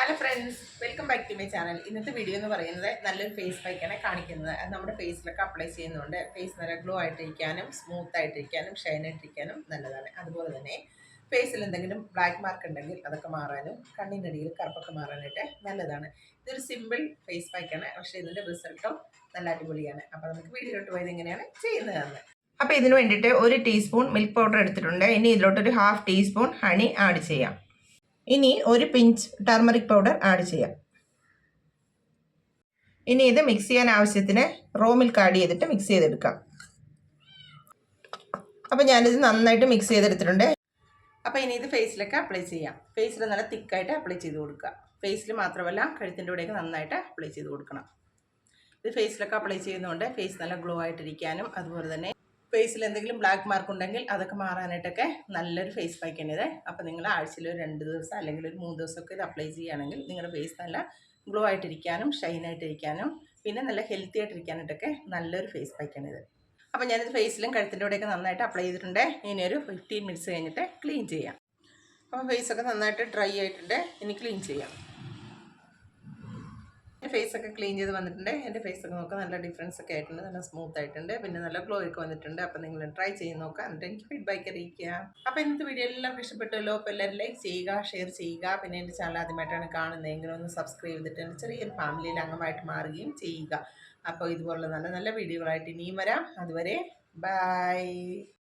Hello friends, welcome back to my channel. ഇന്നത്തെ video എന്ന് പറയുന്നത് നല്ലൊരു ഫേസ് പാക്കാണ് കാണിക്കുന്നത്. അത് നമ്മുടെ ഫേസിലൊക്കെ അപ്ലൈ ചെയ്യുന്നതുകൊണ്ട് ഫേസ് നല്ല ഗ്ലോ ആയിട്ടിരിക്കാനും സ്മൂത്ത് ആയിട്ടിരിക്കാനും ഷൈൻ ആയിട്ടിരിക്കാനും നല്ലതാണ്. അതുപോലെ തന്നെ ഫേസിൽ എന്തെങ്കിലും ബ്ലാക്ക് മാർക്ക് ഉണ്ടെങ്കിൽ അതൊക്കെ മാറാനും കണ്ണിനടിയിൽ കറുപ്പൊക്കെ മാറാനായിട്ട് നല്ലതാണ്. ഇതൊരു സിമ്പിൾ ഫേസ് പാക്കാണ്, പക്ഷേ ഇതിൻ്റെ റിസൾട്ടും നല്ല അടിപൊളിയാണ്. അപ്പോൾ നമുക്ക് വീഡിയോട്ട് പോയത് എങ്ങനെയാണ് ചെയ്യുന്നതെന്ന്. അപ്പോൾ ഇതിന് വേണ്ടിയിട്ട് 1 ടീസ്പൂൺ മിൽക്ക് പൗഡർ എടുത്തിട്ടുണ്ട്. ഇനി ഇതിലോട്ടൊരു 1/2 ടീസ്പൂൺ ഹണി ആഡ് ചെയ്യാം. ഇനി 1 പിഞ്ച് ടർമറിക് പൗഡർ ആഡ് ചെയ്യാം. ഇനി ഇത് മിക്സ് ചെയ്യാൻ ആവശ്യത്തിന് റോ മിൽക്ക് ആഡ് ചെയ്തിട്ട് മിക്സ് ചെയ്തെടുക്കാം. അപ്പോൾ ഞാനിത് നന്നായിട്ട് മിക്സ് ചെയ്തെടുത്തിട്ടുണ്ട്. അപ്പോൾ ഇനി ഇത് ഫേസിലൊക്കെ അപ്ലൈ ചെയ്യാം. ഫേസിൽ നല്ല തിക്കായിട്ട് അപ്ലൈ ചെയ്ത് കൊടുക്കുക. ഫേസിൽ മാത്രമല്ല കഴുത്തിൻ്റെ ഇവിടെയൊക്കെ നന്നായിട്ട് അപ്ലൈ ചെയ്ത് കൊടുക്കണം. ഇത് ഫേസിലൊക്കെ അപ്ലൈ ചെയ്യുന്നതുകൊണ്ട് ഫേസ് നല്ല ഗ്ലോ ആയിട്ടിരിക്കാനും അതുപോലെ തന്നെ ഫേസിൽ എന്തെങ്കിലും ബ്ലാക്ക് മാർക്ക് ഉണ്ടെങ്കിൽ അതൊക്കെ മാറാനായിട്ടൊക്കെ നല്ലൊരു ഫേസ് പാക്കാണിത്. അപ്പോൾ നിങ്ങൾ ആഴ്ചയിൽ ഒരു 2 ദിവസം അല്ലെങ്കിൽ ഒരു 3 ദിവസമൊക്കെ ഇത് അപ്ലൈ ചെയ്യുകയാണെങ്കിൽ നിങ്ങളുടെ ഫേസ് നല്ല ഗ്ലോ ആയിട്ടിരിക്കാനും ഷൈൻ ആയിട്ടിരിക്കാനും പിന്നെ നല്ല ഹെൽത്തി ആയിട്ടിരിക്കാനായിട്ടൊക്കെ നല്ലൊരു ഫേസ് പാക്കാണിത്. അപ്പോൾ ഞാനിത് ഫേസിലും കഴുത്തിൻ്റെ ഇവിടെയൊക്കെ നന്നായിട്ട് അപ്ലൈ ചെയ്തിട്ടുണ്ട്. ഇനി ഒരു 15 മിനിറ്റ്സ് കഴിഞ്ഞിട്ട് ക്ലീൻ ചെയ്യാം. അപ്പോൾ ഫേസൊക്കെ നന്നായിട്ട് ഡ്രൈ ആയിട്ടുണ്ട്. ഇനി ക്ലീൻ ചെയ്യാം. ഫേസൊക്കെ ക്ലീൻ ചെയ്ത് വന്നിട്ടുണ്ട്. എൻ്റെ ഫേസൊക്കെ നോക്കുക, നല്ല ഡിഫറൻസ് ഒക്കെ ആയിട്ടുണ്ട്, നല്ല സ്മൂത്ത് ആയിട്ടുണ്ട്, പിന്നെ നല്ല ഗ്ലോ ഒക്കെ വന്നിട്ടുണ്ട്. അപ്പോൾ നിങ്ങൾ ട്രൈ ചെയ്ത് നോക്കുക, എന്നിട്ട് എനിക്ക് ഫീഡ്ബാക്ക് അറിയിക്കുക. അപ്പോൾ ഇന്നത്തെ വീഡിയോ എല്ലാവർക്കും ഇഷ്ടപ്പെട്ടല്ലോ. അപ്പോൾ എല്ലാവരും ലൈക്ക് ചെയ്യുക, ഷെയർ ചെയ്യുക. പിന്നെ എൻ്റെ ചാനൽ ആദ്യമായിട്ടാണ് കാണുന്നതെങ്കിലും ഒന്ന് സബ്സ്ക്രൈബ് ചെയ്തിട്ട് എൻ്റെ ചെറിയൊരു ഫാമിലിയിൽ അംഗമായിട്ട് മാറുകയും ചെയ്യുക. അപ്പോൾ ഇതുപോലുള്ള നല്ല നല്ല വീഡിയോകളായിട്ട് ഇനിയും വരാം. അതുവരെ ബൈ.